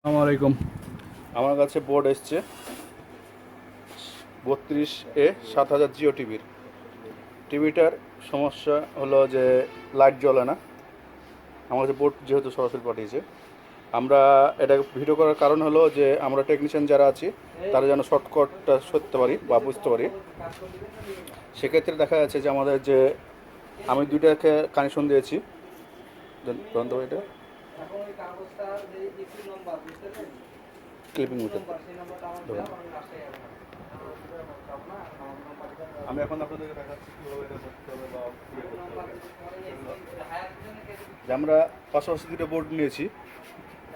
আসসালামাইকুম। আমার কাছে বোর্ড এসছে 32A7000 টিভির। টিভিটার সমস্যা হলো যে লাইট জ্বলে না। আমার কাছে বোর্ড যেহেতু সরাসরি পাঠিয়েছে, আমরা এটা ভিডিও করার কারণ হলো যে আমরা টেকনিশিয়ান যারা আছি তারা যেন শর্টকাটটা করতে পারি বা বুঝতে পারি। সেক্ষেত্রে দেখা যাচ্ছে যে আমাদের যে আমি দুইটাকে কানেকশন দিয়েছি। এটা ক্লিপিং মিটার। আমি এখন আপনাদেরকে দেখাচ্ছি কীভাবে এটা করতে হবে বা যে আমরা পাশাপাশি দুটো বোর্ড নিয়েছি,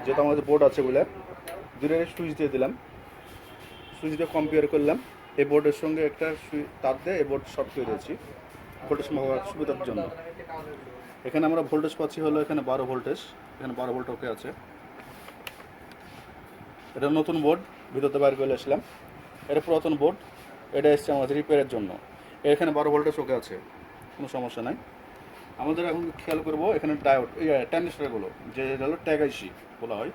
যেহেতু আমাদের বোর্ড আছে বলে দুটো সুইচ দিয়ে দিলাম। সুইচটা কম্পেয়ার করলাম, এই বোর্ডের সঙ্গে একটা তার দিয়ে এই বোর্ড শর্ট করে দিয়েছি ভোল্টেজ মাপার সুবিধার জন্য। এখানে আমরা ভোল্টেজ পাচ্ছি হলো এখানে 12 ভোল্টেজ, এখানে 12 ভোল্ট ওকে আছে। এটা নতুন বোর্ড, ভিতরতে বাইরে করে আসলাম। এটা পুরাতন বোর্ড, এটা এসছে আমাদের রিপেয়ারের জন্য। এখানে 12 ভোল্টেজ ওকে আছে, কোনো সমস্যা নাই। আমাদের এখন খেয়াল করবো এখানে ডায়োড ট্রানজিস্টরগুলো, যে হলো ট্যাগ আইসি বলা হয়।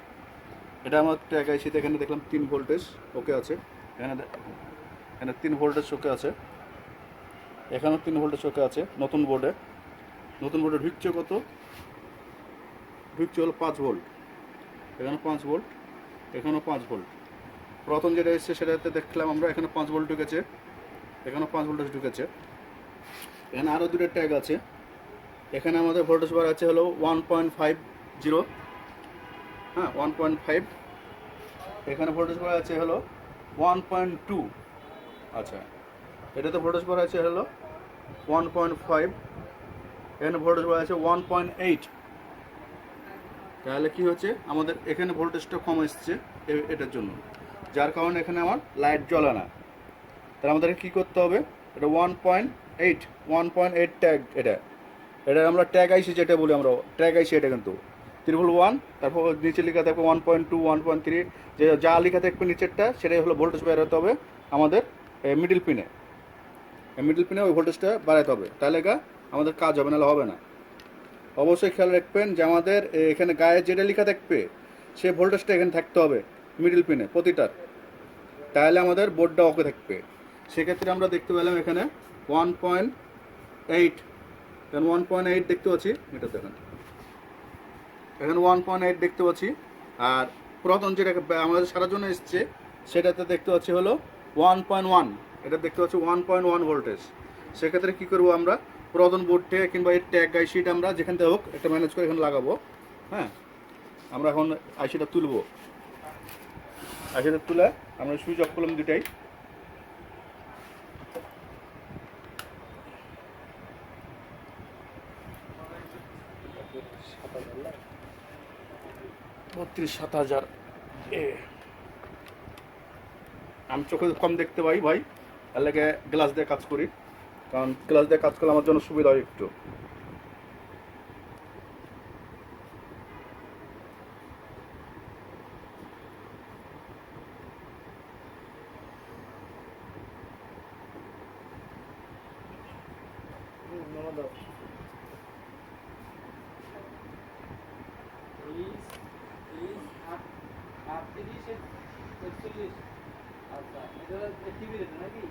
এটা আমার ট্যাগ আইসিতে এখানে দেখলাম 3 ভোল্টেজ ওকে আছে। এখানে 3 ভোল্টেজ ওকে আছে, এখানেও 3 ভোল্টেজ ওকে আছে। নতুন বোর্ডে ঢুকছে কত? ঢুকছে হলো 5 ভোল্ট। এখানে 5 ভোল্ট, এখানেও 5 ভোল্ট। প্রথম যেটা এসছে সেটাতে দেখলাম আমরা এখানে 5 ভোল্ট ঢুকেছে, এখানেও 5 ভোল্টেজ ঢুকেছে। এখানে আরও দুটো ট্যাগ আছে। এখানে আমাদের ভোল্টেজ বার আছে হলো 1.50, হ্যাঁ 1.5। এখানে ভোল্টেজ বার আছে হলো 1.2। আচ্ছা, এটাতে ভোল্টেজ বার আছে হলো 1.5, এখানে ভোল্টেজ বার আছে 1.8। তাহলে কি হচ্ছে, আমাদের এখানে ভোল্টেজটা কম এসছে এটার জন্য, যার কারণে এখানে আমার লাইট জ্বলে না। তাহলে আমাদেরকে কী করতে হবে, এটা 1.8 ট্যাগ। এটা আমরা ট্যাগ আইসি যেটা বলি, আমরা ট্যাগ আইসি এটা কিন্তু 111। তারপর নিচে লেখা থাকবে 1.2, 1.3, যে যা লেখা থাকবে নিচেরটা সেটাই হলো ভোল্টেজ বাড়াতে হবে আমাদের মিডিল পিনে। মিডিল পিনে ওই ভোল্টেজটা বাড়াতে হবে, তাহলে আমাদের কাজ হবে, নাহলে হবে না। অবশ্যই খেয়াল রাখবেন যে আমাদের এখানে গায়ে যেটা লেখা থাকবে সেই ভোল্টেজটা এখানে থাকতে হবে মিডিল পিনে প্রতিটার, তাহলে আমাদের বোর্ডটা ওকে থাকবে। সেক্ষেত্রে আমরা দেখতে পেলাম এখানে 1.8, এখানে 1.8 দেখতে পাচ্ছি। এটা দেখেন, এখানে 1.8 দেখতে পাচ্ছি। আর পুরাতন যেটা আমাদের সারার জন্য এসছে সেটাতে দেখতে পাচ্ছি হলো 1.1। এটা দেখতে পাচ্ছি 1.1 ভোল্টেজ। সেক্ষেত্রে কী করবো, আমরা পুরাতন বোর্ড থেকে কিংবা এই ট্যাগ আইসিটা আমরা যেখান থেকে হোক একটা ম্যানেজ করে এখানে লাগাবো। হ্যাঁ, আমরা এখন আইসিটা তুলবো। আইসিটা তুলে আমরা সুইচ অফ করলাম দুটাই। আমি চোখে কম দেখতে পাই ভাই, তার লাগে গ্লাস দিয়ে কাজ করি, কারণ গ্লাস দিয়ে কাজ করলে আমার জন্য সুবিধা হয় একটু। আচ্ছা, এটা টিভি রেট নাকি?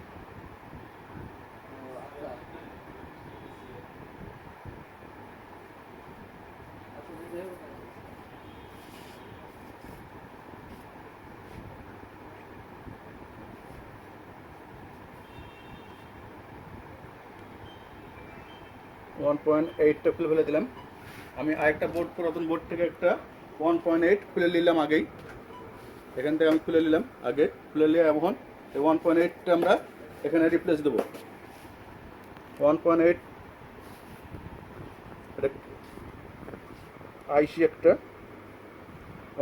আচ্ছা, আচ্ছা, 1.8টা খুলে ফেলে দিলাম। আমি আরেকটা বোর্ড, পুরাতন বোর্ড থেকে একটা 1.8 খুলে নিলাম আগেই। এখান থেকে আমি খুলে নিলাম আগে, খুলে নিয়ে এখন এই 1.8টা আমরা এখানে রিপ্লেস দেবো। 1.8 এটা আইসি একটা,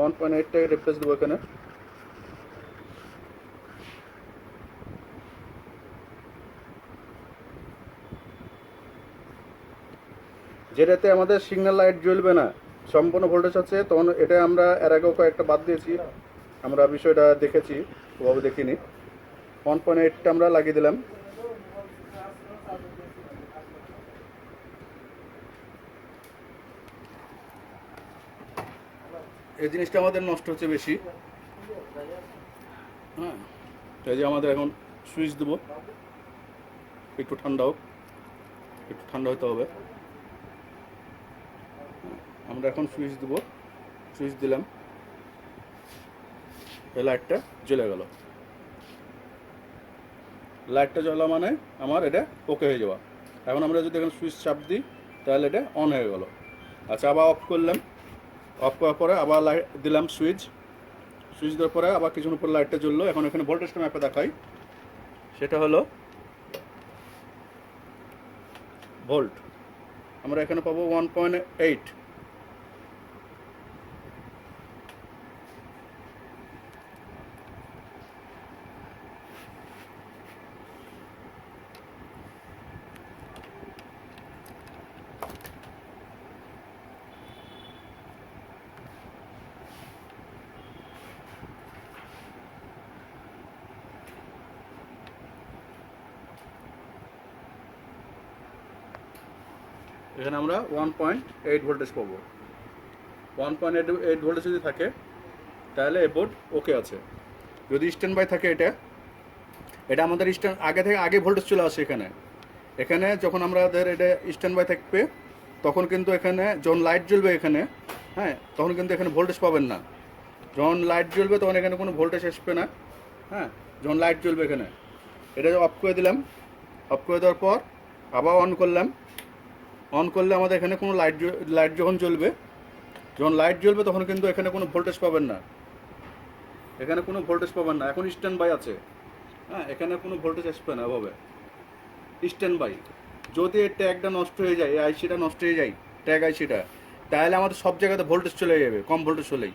1.8টাকে রিপ্লেস দেবো এখানে। যেটাতে আমাদের সিগন্যাল লাইট জ্বলবে না, সম্পূর্ণ ভোল্টেজ আছে, তখন এটা আমরা এর আগেও কয়েকটা বাদ দিয়েছি, আমরা বিষয়টা দেখেছি, ওভাবে দেখিনি। 1.8টা আমরা লাগিয়ে দিলাম। এই জিনিসটা আমাদের নষ্ট হচ্ছে বেশি। হ্যাঁ, তো এই যে আমাদের এখন সুইচ দেবো, একটু ঠান্ডা হোক, একটু ঠান্ডা হতে হবে। আমরা এখন সুইচ দেবো, সুইচ দিলাম, এই লাইটটা জ্বলে গেল। লাইটটা জ্বলা মানে আমার এটা ওকে হয়ে যাওয়া। এখন আমরা যদি এখন সুইচ চাপ দিই তাহলে এটা অন হয়ে গেল। আচ্ছা, আবার অফ করলাম, অফ করার পরে আবার লাইট দিলাম সুইচ, সুইচ দেওয়ার পরে আবার কিছুক্ষণ পর লাইটটা জ্বললো। এখন এখানে ভোল্টেজটা ম্যাপে দেখাই, সেটা হলো ভোল্ট। আমরা এখানে পাবো 1.8। এখানে আমরা 1.8 ভোল্টেজ পাবো। 1.8 ভোল্টেজ যদি থাকে তাহলে এই বোর্ড ওকে আছে। যদি স্ট্যান্ড বাই থাকে এটা, এটা আমাদের স্ট্যান্ড আগে ভোল্টেজ চলে আসে এখানে। এখানে যখন আমাদের এটা স্ট্যান্ড বাই থাকবে তখন কিন্তু এখানে যখন লাইট জ্বলবে এখানে, হ্যাঁ, তখন কিন্তু এখানে ভোল্টেজ পাবেন না। যখন লাইট জ্বলবে তখন এখানে কোনো ভোল্টেজ আসবে না। হ্যাঁ, যখন লাইট জ্বলবে এখানে, এটা অফ করে দিলাম, অফ করে দেওয়ার পর আবার অন করলাম। অন করলে আমাদের এখানে কোনো লাইট যখন জ্বলবে, যখন লাইট জ্বলবে তখন কিন্তু এখানে কোনো ভোল্টেজ পাবেন না, এখানে কোনো ভোল্টেজ পাবেন না। এখন স্ট্যান্ড বাই আছে, হ্যাঁ, এখানে কোনো ভোল্টেজ আসবে না এভাবে স্ট্যান্ড বাই। যদি এই ট্যাগটা নষ্ট হয়ে যায়, এই আইসিটা নষ্ট হয়ে যায়, ট্যাগ আইসিটা, তাহলে আমাদের সব জায়গাতে ভোল্টেজ চলে যাবে, কম ভোল্টেজ হলেই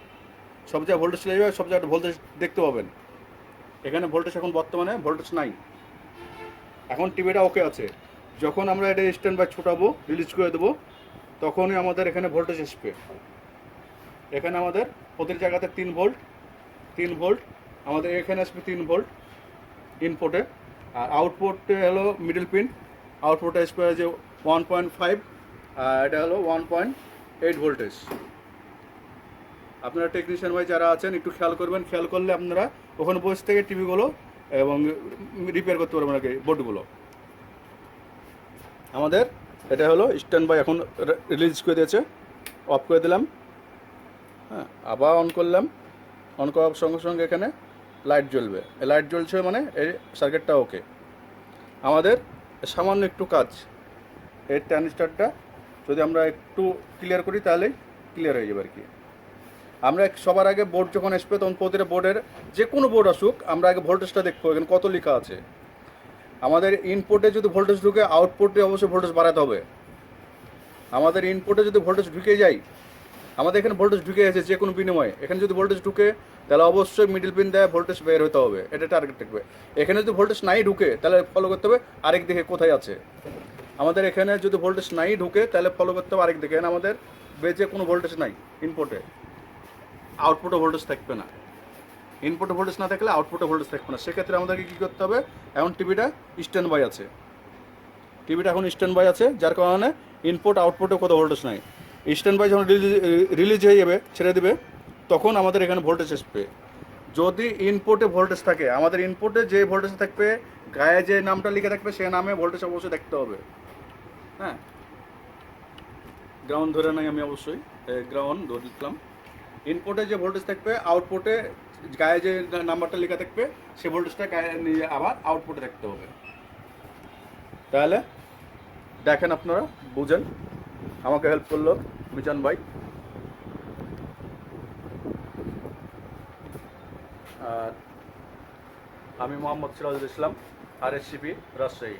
সব জায়গায় ভোল্টেজ চলে যাবে, সব জায়গায় ভোল্টেজ দেখতে পাবেন। এখানে ভোল্টেজ এখন বর্তমানে ভোল্টেজ নাই। এখন টিভিটা ওকে আছে। যখন আমরা এটা স্ট্যান্ড বাই ছোটাবো, রিলিজ করে দেবো, তখনই আমাদের এখানে ভোল্টেজ আসবে। এখানে আমাদের প্রতিটি জায়গাতে 3 ভোল্ট, 3 ভোল্ট আমাদের এখানে আসবে 3 ভোল্ট ইনপুটে। আর আউটপুটে হলো মিডল পিন, আউটপুটে আসবে যে 1.5, আর এটা হলো 1.8 ভোল্টেজ। আপনারা টেকনিশিয়ান ভাই যারা আছেন একটু খেয়াল করবেন, খেয়াল করলে আপনারা ওখানে বসে থেকে টিভিগুলো এবং রিপেয়ার করতে পারবেন আর কি বোর্ডগুলো। আমাদের এটা হলো স্ট্যান্ড বাই, এখন রিলিজ করে দিয়েছে, অফ করে দিলাম। হ্যাঁ, আবার অন করলাম, অন করার সঙ্গে সঙ্গে এখানে লাইট জ্বলবে। এই লাইট জ্বলছে মানে এই সার্কিটটা ওকে। আমাদের সামান্য একটু কাজ, এই ট্রানজিস্টরটা যদি আমরা একটু ক্লিয়ার করি তাহলেই ক্লিয়ার হয়ে যাবে আর কি। আমরা সবার আগে বোর্ড যখন আসবে তখন প্রতিটা বোর্ডের, যে কোনো বোর্ড আসুক, আমরা আগে ভোল্টেজটা দেখবো এখানে কত লেখা আছে। আমাদের ইনপুটে যদি ভোল্টেজ ঢুকে, আউটপুটে অবশ্যই ভোল্টেজ বাড়াতে হবে। আমাদের ইনপুটে যদি ভোল্টেজ ঢুকে যায়, আমাদের এখানে ভোল্টেজ ঢুকে গেছে যে কোনো বিনিময়ে, এখানে যদি ভোল্টেজ ঢুকে তাহলে অবশ্যই মিডল পিন দেয় ভোল্টেজ বের হতে হবে, এটা টার্গেট থাকবে। এখানে যদি ভোল্টেজ নাই ঢুকে তাহলে ফলো করতে হবে আরেক দিকে কোথায় আছে। আমাদের এখানে যদি ভোল্টেজ নাই ঢুকে তাহলে ফলো করতে হবে আরেক দিকে। এখানে আমাদের বেজে কোনো ভোল্টেজ নাই ইনপুটে, আউটপুটে ভোল্টেজ থাকবে না। ইনপুটে ভোল্টেজ না থাকলে আউটপুটে ভোল্টেজ থাকবে না। সেক্ষেত্রে আমাদেরকে কী করতে হবে, এখন টিভিটা স্ট্যান্ড বাই আছে, টিভিটা এখন স্ট্যান্ড বাই আছে, যার কারণে ইনপুট আউটপুটে কোথাও ভোল্টেজ নাই। স্ট্যান্ড বাই যখন রিলিজ হয়ে যাবে, ছেড়ে দেবে, তখন আমাদের এখানে ভোল্টেজ আসবে। যদি ইনপুটে ভোল্টেজ থাকে, আমাদের ইনপুটে যে ভোল্টেজ থাকবে, গায়ে যে নামটা লিখে থাকবে সে নামে ভোল্টেজ অবশ্যই দেখতে হবে। হ্যাঁ, গ্রাউন্ড ধরে নাই আমি, অবশ্যই গ্রাউন্ড ধরে লিখলাম। ইনপুটে যে ভোল্টেজ থাকবে, আউটপুটে গায়ে যে নাম্বারটা লেখা থাকবে সে ভোল্টেজটা গায়ে নিয়ে আবার আউটপুটে দেখতে হবে। তাহলে দেখেন, আপনারা বুঝেন। আমাকে হেল্প করলো মিজান ভাই। আর আমি মোহাম্মদ সিরাজুল ইসলাম, RSCP রাজশাহী।